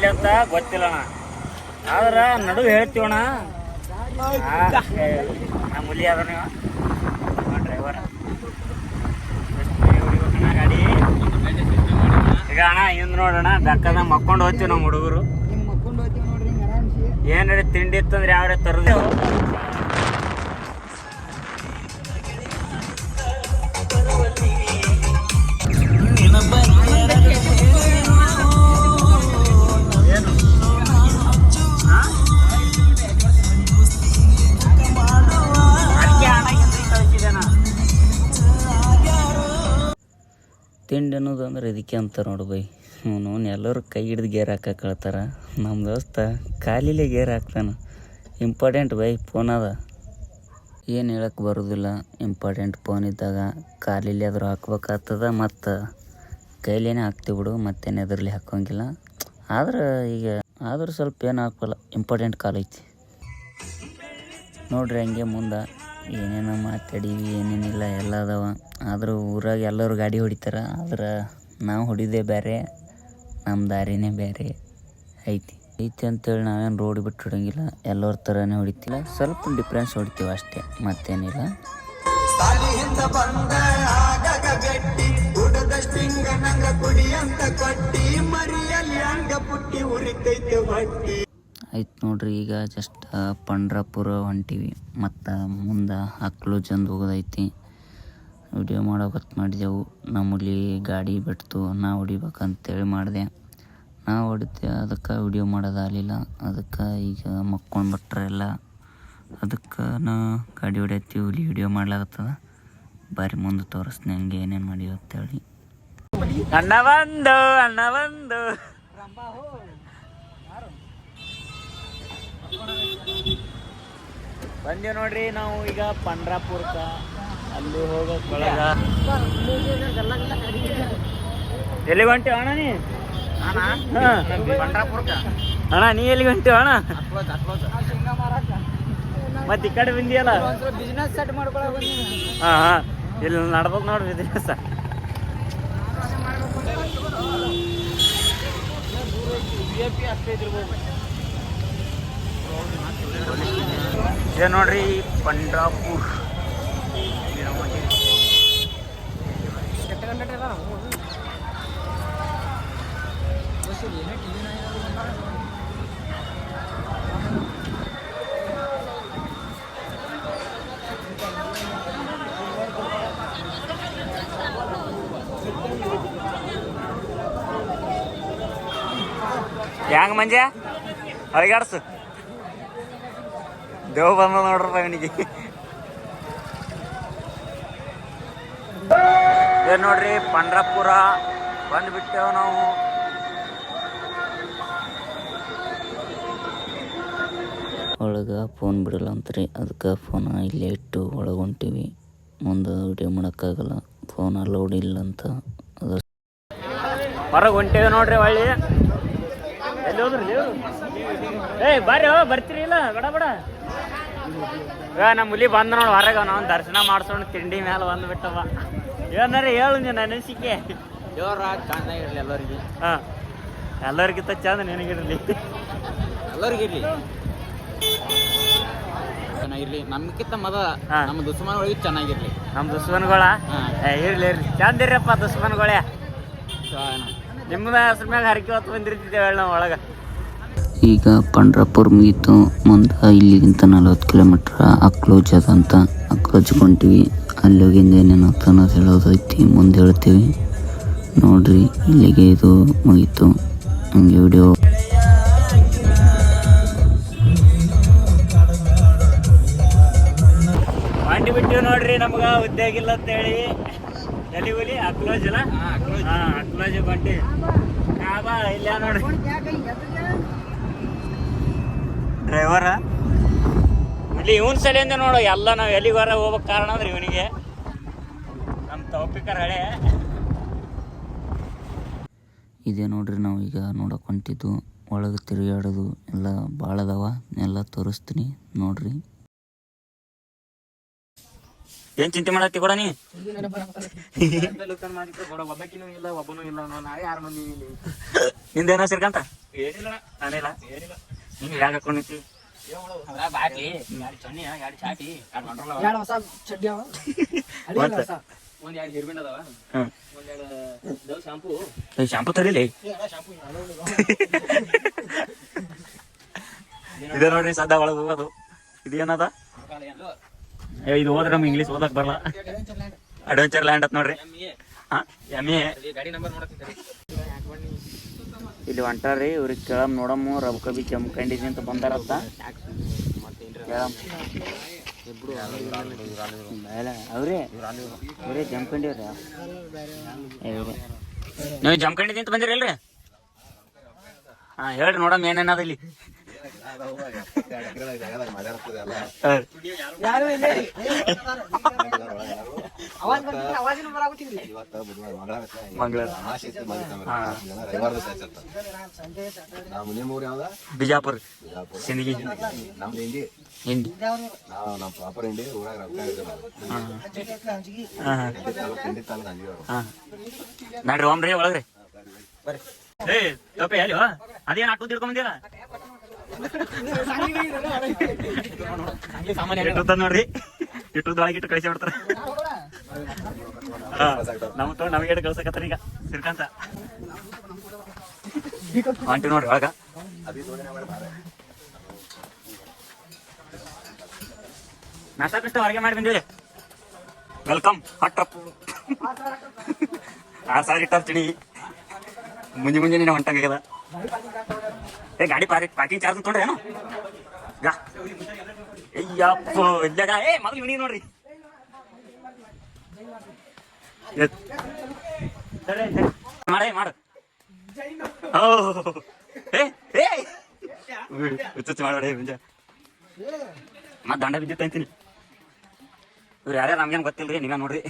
ಎಲ್ಲಿ ಅಂತ ಗೊತ್ತಿಲ್ಲಣ್ಣ, ಆದ್ರ ನಡುವೆ ಹೇಳ್ತೀವಣ್ಣ. ನಮ್ಮ ಹುಲಿ ಅದ ನೀವು ಡ್ರೈವರ್ ಗಾಡಿ ಈಗ ಅಣ್ಣ ಹಿಂದ್ ನೋಡೋಣ ಬೆಕ್ಕದ ಮಕ್ಕೊಂಡು ಹೋಗ್ತೀವಿ ನಮ್ಮ ಹುಡುಗರು. ಏನ್ ತಿಂಡಿ ಇತ್ತಂದ್ರೆ ಯಾವ್ರೆ ತರದೇವು. ತಿಂಡಿ ಅನ್ನೋದು ಅಂದ್ರೆ ಇದಕ್ಕೆ ಅಂತಾರೆ ನೋಡು ಬೈ. ಅವನು ಎಲ್ಲರೂ ಕೈ ಹಿಡ್ದು ಗೇರ್ ಹಾಕಕ್ಕೆ ಹೇಳ್ತಾರೆ. ನಮ್ಮ ದೋಸ್ತ ಖಾಲಿಲೇ ಗೇರ್ ಹಾಕ್ತಾನೆ. ಇಂಪಾರ್ಟೆಂಟ್ ಬೈ ಫೋನ್ ಅದ, ಏನು ಹೇಳಕ್ಕೆ ಬರೋದಿಲ್ಲ. ಇಂಪಾರ್ಟೆಂಟ್ ಫೋನ್ ಇದ್ದಾಗ ಖಾಲಿಲಿ ಆದರೂ ಹಾಕ್ಬೇಕಾಗ್ತದ, ಮತ್ತು ಕೈಲೇನೆ ಹಾಕ್ತೀವಿ ಬಿಡು, ಮತ್ತೇನು ಎದರಲ್ಲಿ ಹಾಕೋಂಗಿಲ್ಲ. ಆದರೂ ಸ್ವಲ್ಪ ಏನು ಹಾಕೋಲ್ಲ, ಇಂಪಾರ್ಟೆಂಟ್ ಕಾಲ್ ಐತಿ ನೋಡ್ರಿ. ಹಂಗೆ ಮುಂದೆ ಏನೇನೋ ಮಾತಾಡೀವಿ, ಏನೇನಿಲ್ಲ ಎಲ್ಲ ಅದಾವ. ಆದರೂ ಊರಾಗ ಎಲ್ಲರೂ ಗಾಡಿ ಹೊಡಿತಾರೆ, ಆದ್ರೆ ನಾವು ಹೊಡಿದೇ ಬೇರೆ, ನಮ್ಮ ದಾರಿನೇ ಬೇರೆ ಐತಿ ಅಂತೇಳಿ ನಾವೇನು ರೋಡ್ ಬಿಟ್ಟು ಹೊಡೋಂಗಿಲ್ಲ. ಎಲ್ಲರ ಥರನೇ ಹೊಡಿತಿಲ್ಲ, ಸ್ವಲ್ಪ ಡಿಫ್ರೆನ್ಸ್ ಹೊಡಿತೀವಿ ಅಷ್ಟೇ, ಮತ್ತೇನಿಲ್ಲ. ಆಯ್ತು ನೋಡ್ರಿ, ಈಗ ಜಸ್ಟ್ ಪಂಡ್ರಾಪುರ ಹೊಂಟೀವಿ, ಮತ್ತು ಮುಂದೆ ಅಕ್ಲೋಜಂದು ಹೋಗೋದೈತಿ. ವಿಡಿಯೋ ಮಾಡೋಕತ್ತು ಮಾಡಿದೆವು. ನಮ್ಮಲ್ಲಿ ಗಾಡಿ ಬಿಡ್ತು, ನಾವು ಹೊಡಿಬೇಕಂತೇಳಿ ಮಾಡಿದೆ. ನಾವು ಹೊಡಿತೆ, ಅದಕ್ಕೆ ವಿಡಿಯೋ ಮಾಡೋದಾಗಲಿಲ್ಲ. ಅದಕ್ಕೆ ಈಗ ಮಕ್ಕೊಂಡು ಬಿಟ್ರೆ ಎಲ್ಲ, ಅದಕ್ಕೆ ನಾ ಗಾಡಿ ಹೊಡಿಯತ್ತೀವಿ, ಇಲ್ಲಿ ವಿಡಿಯೋ ಮಾಡ್ಲಾಗತ್ತದ. ಬಾರಿ ಮುಂದೆ ತೋರಿಸ್ತೀನಿ ಹಂಗೆ ಏನೇನು ಮಾಡೀವಿ ಅಂತೇಳಿ. ಅಣ್ಣ ಬಂದು ಬಂದೇವು ನೋಡ್ರಿ. ನಾವು ಈಗ ಪಂಡ್ರಾಪುರಕ್ಕೆ ಅಲ್ಲಿ ಹೋಗೋಕೆ ಒಳಗ ಎಲ್ಲಿಗೆ ಹೊಂಟೇವ ಅಣ್ಣ ನೀ? ಅಣ್ಣ ನೀ ಎಲ್ಲಿಗೆ ಹೊಂಟೇವ ಅಣ್ಣ? ಮತ್ತೆ ಈ ಕಡೆ ಬಂದಿಯಲ್ಲ, ಬಿಸ್ನೆಸ್ ಸೆಟ್ ಮಾಡ್ಕೊಳಕ್. ಹಾಂ ಇಲ್ಲಿ ನಡ್ಬೇಕು ನೋಡ್ರಿ ಬಿಸ್ನೆಸ್. ಇದೆ ನೋಡ್ರಿ ಪಂಡ್ರಾಪುರ್. ಹೆಂಗ ಮಂಜ ಅಳಿಗಾಡ್ಸು, ದೇವ್ ಬಂದ ನೋಡ್ರಪ್ಪ ಇವನಿಗೆ. ಏನ್ ನೋಡ್ರಿ ಪಂಡ್ರಾಪುರ ಬಂದ್ಬಿಟ್ಟೇವ್ ನಾವು. ಒಳಗೆ ಫೋನ್ ಬಿಡಲ್ಲ ಅಂತ್ರಿ, ಅದಕ್ಕೆ ಫೋನ್ ಇಲ್ಲೇ ಇಟ್ಟು ಒಳಗೆ ಹೊಂಟೀವಿ. ಮುಂದೆ ವಿಡಿಯೋ ಮಾಡೋಕ್ಕಾಗಲ್ಲ, ಫೋನ್ ಅಲೌಡ್ ಇಲ್ಲ ಅಂತ ಅದು ಹೊರಗೆ ಹೊಂಟೇವೆ ನೋಡ್ರಿ. ಒಳ್ಳೆ ಎಲ್ಲಿ ಹೋದ್ರಿ ನೀವು? ಬರ್ರಿ ಬರ್ತೀರಿ ಇಲ್ಲ ಬಡ ಈಗ ನಮ್ಮ ಹುಲಿ ಬಂದ ನೋಡಿ ಹೊರಗೆ. ನಾವು ದರ್ಶನ ಮಾಡ್ಸೋಣ, ತಿಂಡಿ ಮೇಲೆ ಬಂದುಬಿಟ್ಟವ. ಏನಾರ ಹೇಳು ನೀನು ಅನಿಸಿಕೆ. ಜೋರ ಚೆನ್ನಾಗಿರ್ಲಿ ಎಲ್ಲರಿಗೆ. ಹಾಂ, ಎಲ್ಲರಿಗಿಂತ ಚಂದ ನಿನಗಿರಲಿ, ಎಲ್ಲರಿಗಿರ್ಲಿ, ಚೆನ್ನಾಗಿರ್ಲಿ. ನಮ್ಗಿಂತ ನಮ್ಮ ದುಶ್ಮನ್ಗಳಿಗೆ ಚೆನ್ನಾಗಿರ್ಲಿ. ನಮ್ಮ ದುಶ್ಮನ್ಗಳ ಇರ್ಲಿ ಚಂದ ಇರಪ್ಪ ದುಶ್ಮನ್ಗಳೇ. ನಿಮ್ಮದ ಹೆಸ್ರ ಮ್ಯಾಗ ಹರಕೆ ಹೊತ್ತು ಬಂದಿರ್ತಿದ್ದೇವೆ ನಾವು ಒಳಗೆ. ಈಗ ಪಂಡ್ರಾಪುರ ಮುಗೀತು. ಮುಂದೆ ಇಲ್ಲಿಗಿಂತ 40 ಕಿಲೋಮೀಟ್ರ್ ಅಕ್ಲೋಜ್ ಅದಂತ, ಅಕ್ಲೋಜ್ಗೆ ಹೊಂಟೀವಿ. ಅಲ್ಲಿ ಹೋಗಿಂದ ಏನೇನು ಅನ್ನೋದು ಹೇಳೋದೈತಿ, ಮುಂದೆ ಹೇಳ್ತೀವಿ ನೋಡ್ರಿ. ಇಲ್ಲಿಗೆ ಇದು ಮುಗೀತು. ಹಂಗೆ ವಿಡಿಯೋ ಮಾಡಿ ಬಿಟ್ಟಿವಿ ನೋಡ್ರಿ. ನಮ್ಗೆ ಉದ್ಯೋಗ ಇಲ್ಲ ಅಂತೇಳಿ ಎಲ್ಲಿ ಹೋಲಿ ಅಕ್ಲೋಜ್ ಅಲ್ಲ. ಹಾಂ, ಅಕ್ಲೋಜ್ ಬಂಡಿ ಬಾ ಇಲ್ಲ ನೋಡ್ರಿ. ಡ್ರೈವರ ಇಲ್ಲಿ ಇವನ್ ಸಲಿಂದ ನೋಡು ಎಲ್ಲ ನಾವು ಎಲ್ಲಿಗೆ ಹೊರ ಹೋಗ್ಬೇಕು. ಕಾರಣ ಅಂದ್ರೆ ಇವನಿಗೆ, ನಮ್ಮ ತೌಪಿಕರ್ ಹಳೆ. ಇದೆ ನೋಡ್ರಿ, ನಾವು ಈಗ ನೋಡಕ್ಕೆ ಹೊಂಟಿದ್ದು. ಒಳಗೆ ತಿರುಗಾಡೋದು ಎಲ್ಲ ಭಾಳ ಅದಾವ, ಎಲ್ಲ ತೋರಿಸ್ತೀನಿ ನೋಡ್ರಿ. ಏನ್ ಚಿಂತೆ ಮಾಡತ್ತಿ ಕೂಡ ನೀ ಒಬ್ಬಕಿನೂ ಇಲ್ಲ ಒಬ್ಬನೂ ಇಲ್ಲ ನಾವೇ 6 ಮಂದಿ ಇಲ್ಲಿ. ನಿಂದೇನ ಶ್ರೀಕಾಂತ ಏನಿಲ್ಲ ನಾನಿಲ್ಲ ನೀನು ಯಾಕೆ ಹಾಕೊಂಡು ನಿಂತಿ ಬಾಟ್ಲಿ 2 ಚೊನ್ನಿ 2 ಚಾಟಿ 2 ಮಂಡ್ರಲ್ಲ ಎರಡು ಹೊಸ ಚಡ್ಡಿ ಅವ ಮತ್ತೆ? ಒಂದ್ 2 ಹಿರ್ಬಿಂಡ್ ಅದಾವ ಹ್ಮ್ ಒಂದ್ 2 ಡವ್ ಶಾಂಪೂ ಈ ಶಾಂಪು ತರಿಲಿ ಇದೇ ನೋಡ್ರಿ ಸದ್ದ ಒಳಗೆ ಹೋಗೋದು ಇದೇನದ ಇದು ಹೋದ್ರೆ ನಮ್ಗೆ ಇಂಗ್ಲೀಷ್ ಓದಕ್ ಬರಲ್ಲ ಅಡ್ವೆಂಚರ್ ಲ್ಯಾಂಡ್ ಅಂತ ನೋಡ್ರಿ ಎಮ್ಮೆ ಗಾಡಿ ನಂಬರ್ ನೋಡತ್ತಿದ್ದಾರೆ ಇಲ್ಲಿ ಹೊಂಟಾರ್ರಿ ಇವ್ರಿಗೆ ಕೇಳಮ್ ನೋಡಮ್ಮ ರಬ್ಕ ಬಿ ಜಮ್ಕಂಡಿದ್ವಿ ಅಂತ ಬಂದಾರತ್ತ ಅವ್ರೇ ಅವರೇ ಜಮ್ಕಂಡಿವ್ರಿ ಇವ್ರಿ ನೀವು ಜಮ್ಕಂಡಿದ್ವಿ ಅಂತ ಬಂದಿರಲ್ರಿ ಹಾ ಹೇಳ್ರಿ ನೋಡಮ್ ಏನೇನದ ಇಲ್ಲಿ ಯಾರು ಇಲ್ಲ ಅವಾಜಿನ ಬರಾಗುತ್ತಿದ್ರಿ ಬಿಜಾಪುರ ಸಿಂದಗಿ ಹಿಂಡಿ ನಮ್ಮ ಪ್ರಾಪರ್ ಇಂಡಿ ಊರಾಗ ನಡ್ರಿ ಓಮ್ರಿ ಒಳಗ್ರಿ ಏ ತಪ್ಪೆ ಅಲ್ಲಿ ಅದೇನ್ ಆಟೋ ತಿಳ್ಕೊಂಬಂದಿಲ್ಲ ಇಟ್ಟುತ್ತ ನೋಡ್ರಿ ಇಟ್ಟುದೊಳಗೆ ಇಟ್ಟು ಕಳಿಸಿ ಬಿಡ್ತಾರ ನಮ್ಮ ತೊಗೊಂಡು ನಮಗೆ ಕಳ್ಸಕತ್ತಾರ ಈಗ ಶ್ರೀಕಾಂತ ಆಂಟಿ ನೋಡ್ರಿ ಒಳಗ ನಾಷ್ಟ ಕಷ್ಟ ಹೊರಗೆ ಮಾಡಿ ಬಂದಿರಿ ವೆಲ್ಕಮ್ ಹಟ್ರಪ್ 6,000 ಇಟ್ಟಾರ ಚಿಣಿ ಮುಂಜಾನೆ ಹೊಂಟಾಗ್ಯದ ಏ ಗಾಡಿ ಪಾರ್ಕಿಂಗ್ ಚಾರ್ಜ್ ತೊಗೊಂಡ್ರೆ ಏನು ಅಯ್ಯಪ್ಪ ಇಲ್ಲಾಗ ಏ ಮೊದಲು ಇವನಿಗೆ ನೋಡ್ರಿ ಮಾಡು ಹುಚ್ಚು ಮಾಡೋಡೆ ಮುಂಜಾ ಮತ್ತೆ ದಂಡ ಬಿದ್ದಿತ್ತು ಅಂತೀನಿ ಇವ್ರು ಯಾರ್ಯಾರು ನಮ್ಗೇನು ಗೊತ್ತಿಲ್ರಿ ನೀವೇ ನೋಡ್ರಿ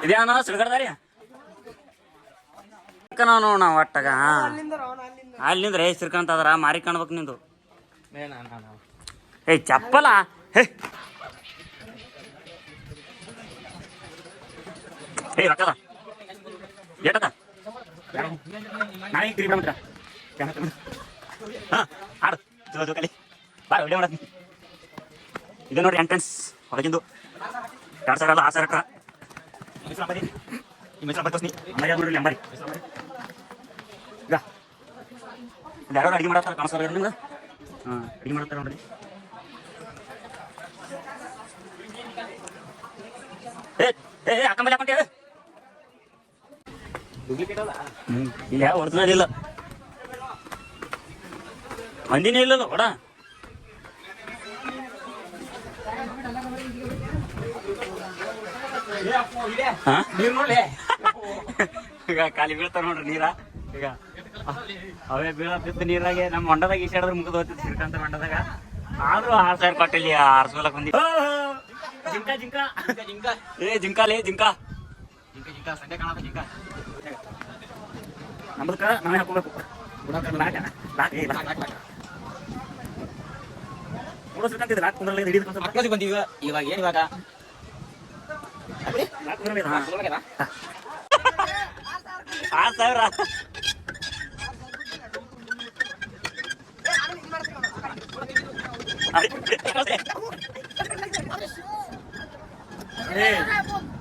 ಇದೇನ ಸುಡ್ಗಡ್ದಾರಿ ನಾವು ಒಟ್ಟಾಗ ಅಲ್ಲಿಂದ್ರೆ ಶ್ರೀಕಾಂತ ಅದ್ರ ಮಾರಿ ಕಾಣ್ಬೇಕು ನಿಂದು ಏ ಚಪ್ಪಲ ಏ ರೊಕ್ಕದ ಏಟದ ನಾಳೆ ತಿರುಗಿ ಬಿಡ ಹಾ ಆಡು ಜೋ ಕಲಿ ಬಾ ವಿಡಿಯೋ ಮಾಡತ್ತೀನಿ ಇದು ನೋಡ್ರಿ ಎಂಟ್ರೆನ್ಸ್ ಹೊರಗಿಂದು 2,000 ಅಲ್ಲ 6,000 ಈ ಮೆಸರ ಬರ್ತಸ್ನಿ ಅಮ್ಮ ನೋಡ್ರಿ ಅಂಬಾರಿ ಈಗ ಯಾರೋ ಅಡಿಗೆ ಮಾಡತ್ತಾರ ಕಾಣಿಸ್ತಾರ ನಿಮ್ಗೆ ಹಾಂ ಅಡಿಗೆ ಮಾಡತ್ತಾರ ನೋಡ್ರಿ ಏ ಅಕ್ಕಂಬಲ್ಲಿ ಹಾಕೊಂಡೆ ಡೂಪ್ಲಿಕೇಟ್ ಅಲ್ಲ ಇಲ್ಲ ಯಾವ ಒರಿಜಿನಲ್ ಇಲ್ಲ ಮಂದಿನೇ ಇಲ್ಲಲ್ಲ ಹೊಡ ನೀರು ನೋಡ್ಲಿ ಈಗ ಖಾಲಿ ಬೀಳ್ತಾವ ನೋಡ್ರಿ ನೀರ ಈಗ ಅವೇ ಬೀಳತ್ತಿದ್ದ ನೀರಾಗೆ ನಮ್ಮ ಹೊಂಡದಾಗ ಈಸಾಡಿದ್ರೆ ಮುಗಿದು ಹೋಗ್ತಿತ್ತು ಶ್ರೀಕಾಂತ ಹೊಂಡದಾಗ ಆದ್ರೂ 6,000 ಕೊಟ್ಟಿಲ್ಲಿ ಆರ್ಸೋಲಕ್ ಬಂದಿ ಜಿಂಕ ಜಿಂಕ ಜಿಂಕ ಏ ಜಿಂಕಾಲೇ ಜಿಂಕ ಜಿಂಕ ಜಿಂಕ ಸಂಡೆ ಕಾಣತ್ತ ಜಿಂಕ ನಮ್ದಕ್ಕ ನಾವೇ ಹಾಕೋಬೇಕು ನೋಡೋ ಶ್ರೀಕಾಂತ ಲಾಕ್ ಕುಂದ್ರಲ್ಲ ಹಿಡಿದು ಮಕ್ಕಳಿಗೆ ಬಂದೀವಿ ಇವಾಗ ಏನು ಇವಾಗ ಲಾಕ್ ಕುಂದ್ರಲ್ಲ 6,000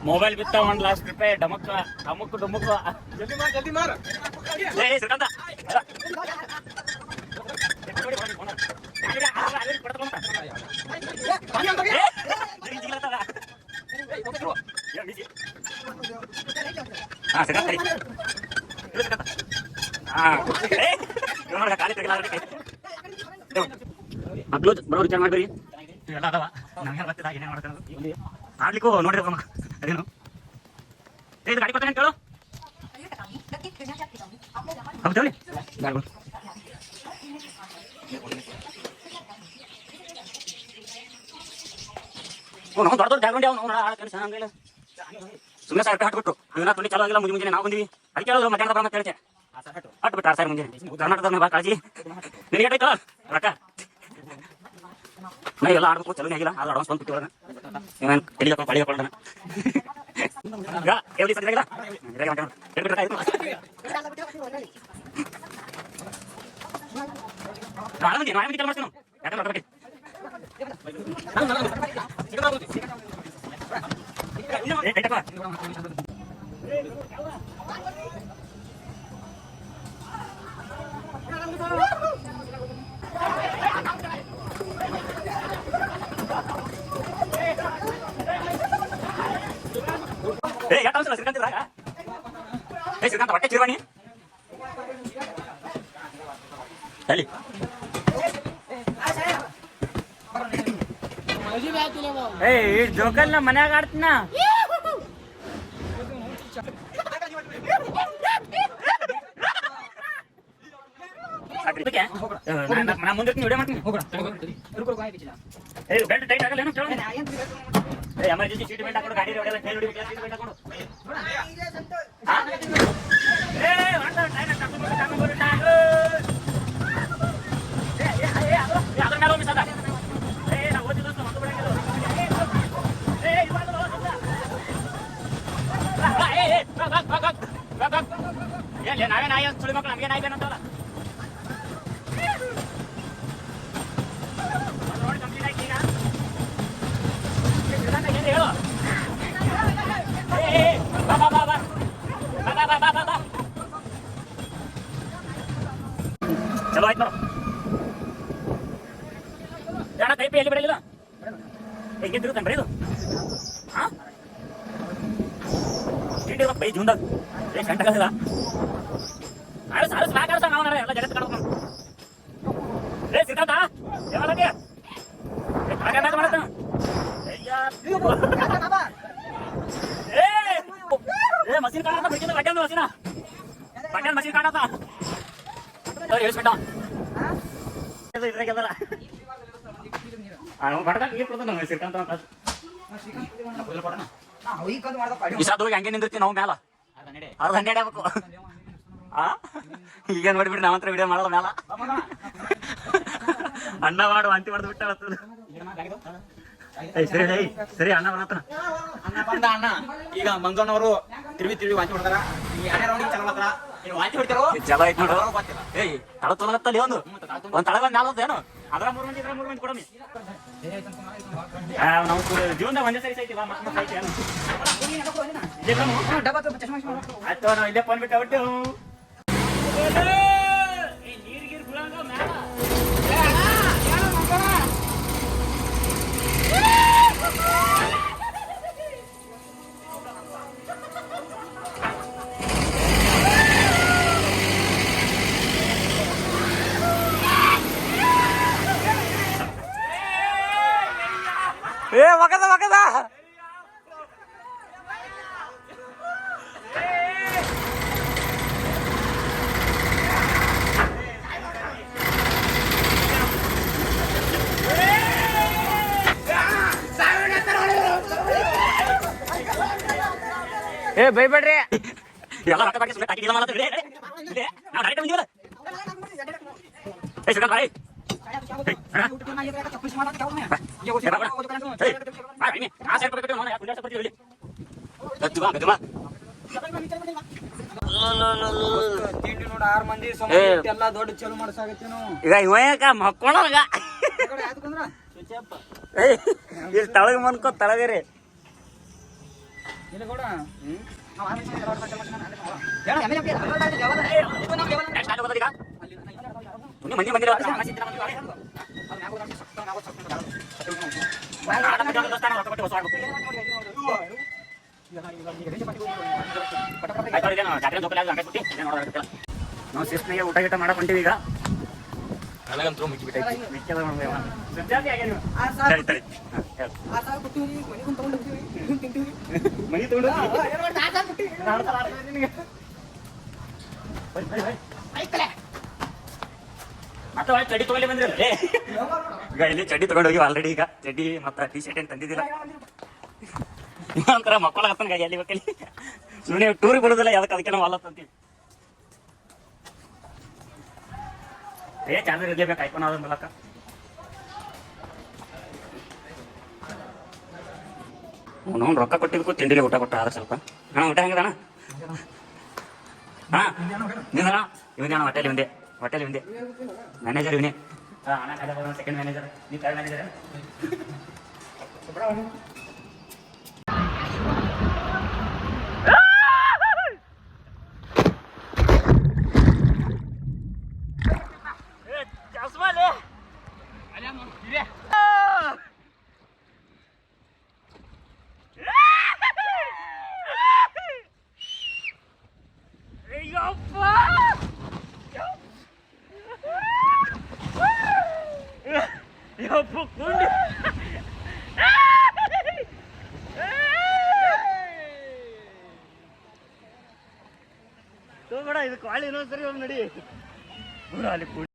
ಮೊಬೈಲ್ ಬಿತ್ತ 1 ಲಕ್ಷ ರೂಪಾಯಿ ಡಮಕ್ಕ ಡಮಕ್ ಡಮಕ್ ಜಲ್ದಿ ಮಾರ ಶ್ರೀಕಾಂತ ಮಕ್ಳು ಬರೋ ವಿಚಾರ ಮಾಡ್ಬೇರಿ ಎಲ್ಲ ಅದಾವ ನಮ್ಗೆ ಗೊತ್ತಿಲ್ಲ ಏನೇ ಮಾಡ್ತಾರೆ ಆಡ್ಲಿಕ್ಕೂ ನೋಡ್ರಿ ಅದೇನು ಇದು ಗಾಡಿ ಕೊಡ್ತಾನೆ ಕೇಳು ಹೌದಾ ನಾವು ದೊಡ್ಡ ದೊಡ್ಡ ಜಾಗಂಡಿ ಸುಮ್ಮನೆ 1,000 ರೂಪಾಯಿ ಹಾಕ್ಬಿಟ್ಟು ಇವನ್ನ ತುಳಿ ಚಾಲು ಆಗಿಲ್ಲ ಮುಂಜಾನೆ ನಾವು ಬಂದಿವಿ ಅದಕ್ಕೆ ಹೇಳೋದು ಮಧ್ಯಾಹ್ನ ಬರೋಣ ಕೇಳ್ತೆ ಹಟ್ಟು ಬಿಟ್ಟು 6,000 ಮುಂಜಾನೆ ಕರ್ನಾಟಕದ ಬಾ ಕಾಳಜಿ ನಿನಗೆ ಆಯ್ತು ರೊಕ್ಕ ನಾ ಎಲ್ಲ ಆಡ್ಬೇಕು ಚಲೋ ಆಗಿಲ್ಲ ಅದು ಅಡ್ವಾನ್ಸ್ ಬಂದು ಬಿಟ್ಟು ನೀವೇನು ಎಲ್ಲಿ ಪಳಿ ಹಾಕೊಳ್ಳೋಣ ಎಲ್ಲಿ ಸರಿಯಾಗಿಲ್ಲ ನಾಳೆ ಕೆಲಸ ಮಾಡ್ತೀನಿ ಯಾಕಂದ್ರೆ ಶ್ರೀಕಾಂತ ಹೊಟ್ಟೆ ಚಿರವಾಣಿ ಹೇಳಿ ಈ ಜೋಕಲ್ ನಾ ಮನ್ಯಾಗ ಆಡ್ತೀನ ನಾ ಮುಂದಿರ್ತೀನಿ ವಿಡಿಯೋ ಮಾಡ್ತೀನಿ ಬೆಲ್ಟ್ ಟೈಟ್ ಆಗಲ್ಲ ಎಮರ್ಜೆನ್ಸಿ ಸೀಟ್ ಬೆಲ್ಟ್ ಹಾಕೊಂಡು ಗಾಡಿ ಹೊಡೆಯಲ್ಲ ಕೈ ಹೊಡಿಬೇಕು ಸೀಟ್ ಬೆಲ್ಟ್ ಹಾಕೊಂಡು ಅದ್ರ ಮೇಲೆ ಹೋಗಿ ಸದಾ ನಾ ಓದಿದ್ದು ಮತ್ತು ಬಿಡಂಗಿಲ್ಲ ನಾವೇ ನಾಯಿ ಸುಳಿ ಮಕ್ಕಳು ನಮಗೆ ನಾಯಿ ಬೇನಂತಲ್ಲ ನೋಡಿ ಕಂಪ್ಲೀಟ್ ಆಯ್ತು ಈಗ ಹೇಳು ಚಲೋ ಆಯ್ತು ಯಾಣ ಕೈಪಿ ಎಲ್ಲಿ ಬಿಡಲಿಲ್ಲ ಹೆಂಗಿದ್ದಿರುತ್ತಾನೆ ಬರೀ ಇದು ಹಾಂ ಬೈ ಜೂನ್ದಾಗ ಗಂಟೆಗಲ್ಲ ಸಾಕಾಡ್ಸ ನಾವು ಎಲ್ಲ ಜಗತ್ತು ಕಾಡ್ಕೊಂಡು ಸಿಕ್ಕಾತ ಯಾವಾಗ ಮಾಡ್ತಾನ ಮಷೀನ್ ಕಾಣತ್ತ ಬಿಟ್ಟಿದ್ದ ಬಟ್ಟೆ ಮಷೀನ್ ಕಾಣತ್ತ ಹೇಳ್ಸ್ಬಿಟ್ಟ ಇದ್ರಾಗೆಲ್ಲ ಹೋಗಿ ಹಂಗೆ ನಿಂದಿರ್ತೀವಿ ನಾವು ಮ್ಯಾಲ ಅವ್ರ 12 ಆಗ್ಬೇಕು ಈಗ ನೋಡ್ಬಿಡ್ರಿ ನಾವಂತ್ರ ವಿಡಿಯೋ ಮಾಡಲ್ಲ ಮ್ಯಾಲ ಅಣ್ಣ ಮಾಡು ಅಂತಿ ಮಾಡ್ದು ಬಿಟ್ಟ ಸರಿ ಸರಿ ಅಣ್ಣ ಮಾಡತ್ತ ಅಣ್ಣ ಬಂದ ಅಣ್ಣ ಈಗ ಮಂಜಣ್ಣವರು ತಿರುವಿ ವಾಂಚಿ ಹೊಡ್ತಾರ ಚಲೋ ಐತ್ ನೋಡು ಏಯ್ ತಳ ತೊಲಗತ್ತಲ್ಲಿ ಒಂದು ತಳಗ ನಾಲ್ಕು ಏನು ಅದ್ರ 3 ಮಂದಿ ಕೊಡಮಿ ನಾವು ಜೀವನದಾಗ ಒಂದೇ ಸರಿ ಸೈತಿ ಮಕ್ಕಳು ಐತಿ ಆಯ್ತು ನಾವು ಇಲ್ಲೇ ಫೋನ್ ಬಿಟ್ಟು ಬಿಟ್ಟು ನೀರ್ಗೀರ್ ಬೀಳಂಗ ಮ್ಯಾಲ ಮಗದ ಬೈಬೇಡ್ರಿ ಎಲ್ಲ ರೊಕ್ಕ ಬಾಕಿ ಸುಮ್ಮನೆ ತಾಕಿಲ್ಲ ಮಾಡತ್ತೀವಿ ನಾವು ಡೈರೆಕ್ಟ್ ಬಂದಿವಲ್ಲ ಶ್ರೀಕಾಂತ್ ಬಾಯ್ ಈಗ ಇವಕ ಮಕ್ಕೊಳಗ ಇಲ್ಲಿ ತಳಗ ಮನ್ಕೋ ತಳಗರಿ ಮಂದಿ ಮಂದಿರ ನಾವು ಶಿಸ್ತಿಗೆ ಊಟ ಗೀಟ ಮಾಡಕ್ ಹೊಂಟಿವಿ ಈಗ ನನಗಂತೂ ಮುಗಿಬಿಟ್ಟೈತಿ ಮನಿ ತಗೊಂಡು ಮತ್ತೆ ಚಡ್ಡಿ ತಗೊಳ್ಳಿ ಬಂದ್ರಿ ಈಗ ಇಲ್ಲಿ ಚಡ್ಡಿ ತಗೊಂಡು ಹೋಗಿ ಆಲ್ರೆಡಿ ಈಗ ಚಡ್ಡಿ ಮತ್ತ ಟಿ ಶರ್ಟ್ ಏನ್ ತಂದಿದ್ದಿಲ್ಲ ಒಂಥರ ಮಕ್ಕಳ ಹತ್ತನ ಎಲ್ಲಿ ಬೇಕಲ್ಲಿ ಸುಮ್ಮನೆ ಟೂರಿಗೆ ಬರೋದಿಲ್ಲ ಯಾವ್ದಕ್ಕೆ ಅದಕ್ಕೆ ನಾವು ಅಲ್ಲತ್ತಂತೀವಿ ಚಾರ್ಜರ್ ಇರ್ಲೇಬೇಕು ಐಫೋನ್ ಅದ್ರ ಮೂಲಕ. ಅವ್ನು ರೊಕ್ಕ ಕೊಟ್ಟಿದ್ದಕ್ಕೂ ತಿಂಡಿಗೆ ಊಟ ಕೊಟ್ಟ ಆದ್ರೆ ಸ್ವಲ್ಪ ಅಣ್ಣ ಊಟ ಹೆಂಗದಣ್ಣ? ಹಾಂ ನಿಂದಣ್ಣ ಇವನೇ ಹೋಟೆಲ್ ಇವಂದೆ ಮ್ಯಾನೇಜರ್ ಇವನೇ. ಹಾಂ ಅಣ್ಣ ಸೆಕೆಂಡ್ ಮ್ಯಾನೇಜರ್, ನೀವು ಥರ್ಡ್ ಮ್ಯಾನೇಜರ್. ಬೇಡ ಇದು ಕಾಳಿ ಇನ್ನೊಂದು ಸರಿ ಒಂದು ನಡಿ ಅಲ್ಲಿ ಕೂಡ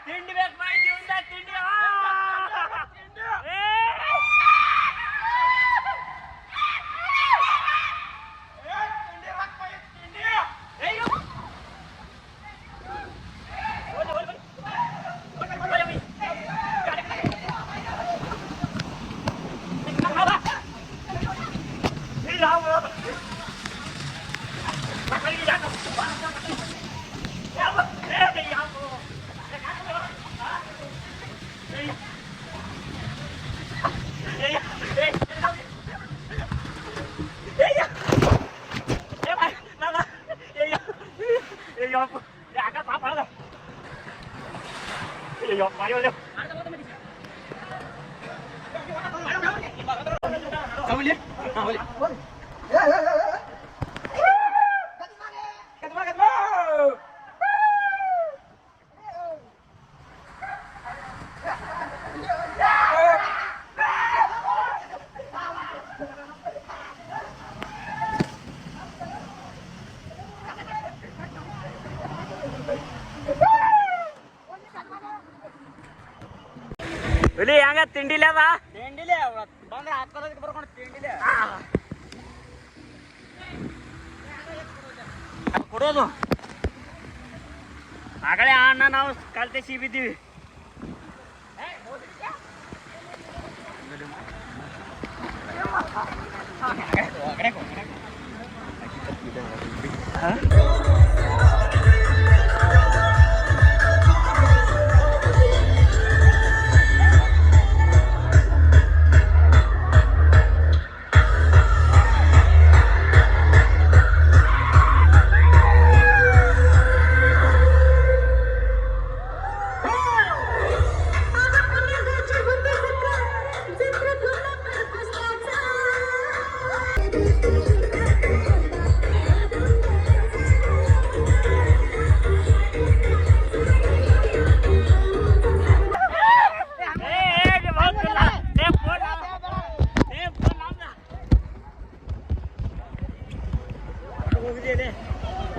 ತಿಂಡಿ ಬೇಕು ತಿಂಡಿ ಇಲ್ಲಿ ಹೆಂಗ ತಿಂಡಿಲೆ ಅದ ತಿಂಡಿಲೆ ಬಂದ್ರೆ ಹಾಕೋದಕ್ಕೆ ಬರ್ಕೊಂಡು ತಿಂಡಿಲೆ ಕೊಡೋದು ಆಗಲೇ ಅಣ್ಣ ನಾವು ಕಲ್ತೆ ಸಿಬಿದ್ದೀವಿ.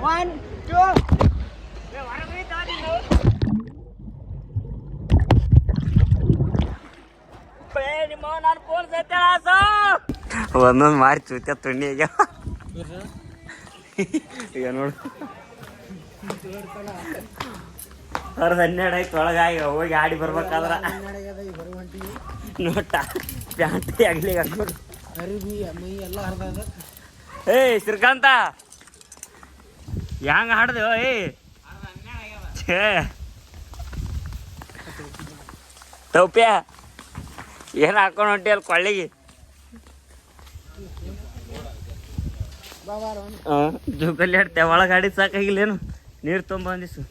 One, two. ಒಂದೊಂದು ಮಾರಿ ಚೂತ್ಯ ತುಣ್ಣಿ ಆಗ್ಯಾವ ಈಗ ನೋಡು. ಅವ್ರದ್ದು 12 ಆಯ್ತು ಒಳಗಾಗಿ ಹೋಗಿ ಆಡಿ ಬರ್ಬೇಕಾದ್ರ ನೋಟ ಪ್ಯಾಂಟ್ ಆಗ್ಲಿ ಹಾಕೋದು. ಏಯ್ ಶ್ರೀಕಾಂತ ಹೆಂಗ ಹಾಡ್ದು ಟೌಪ್ಯ ಏನು ಹಾಕೊಂಡು ಹೊಂಟಿ ಅಲ್ಲಿ ಕೊಳ್ಳಿಗೆ ಜೋಕಲ್ಲಿ ಆಡ್ತೆ ಒಳಗೆ ಆಡಿದ್ ಸಾಕಾಗಿಲ್ಲೇನು ನೀರು ತೊಂಬಂದಿಸು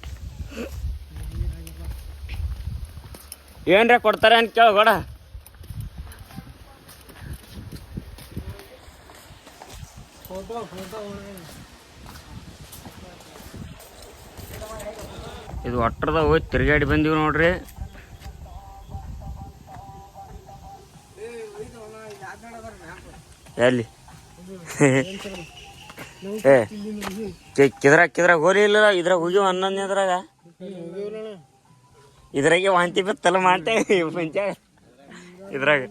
ಏನ್ರ ಕೊಡ್ತಾರೆ ಅಂತ ಕೇಳ ಗೋಡ. ಇದು ಒಟ್ಟರದ ಹೋಗಿ ತಿರುಗಾಡಿ ಬಂದೀವಿ ನೋಡ್ರಿ. ಎಲ್ಲಿ ಕಿದ್ರಾಗ ಹೋಲಿ ಇಲ್ಲ ಇದ್ರಾಗ ಹೋಗಿ 11ನೇದ್ರಾಗ ಇದ್ರಾಗೆ ವಾಂತಿ ಬತ್ತಲ್ಲ ಮಾಡ್ತೆ ಪಂಚ ಇದ್ರಾಗ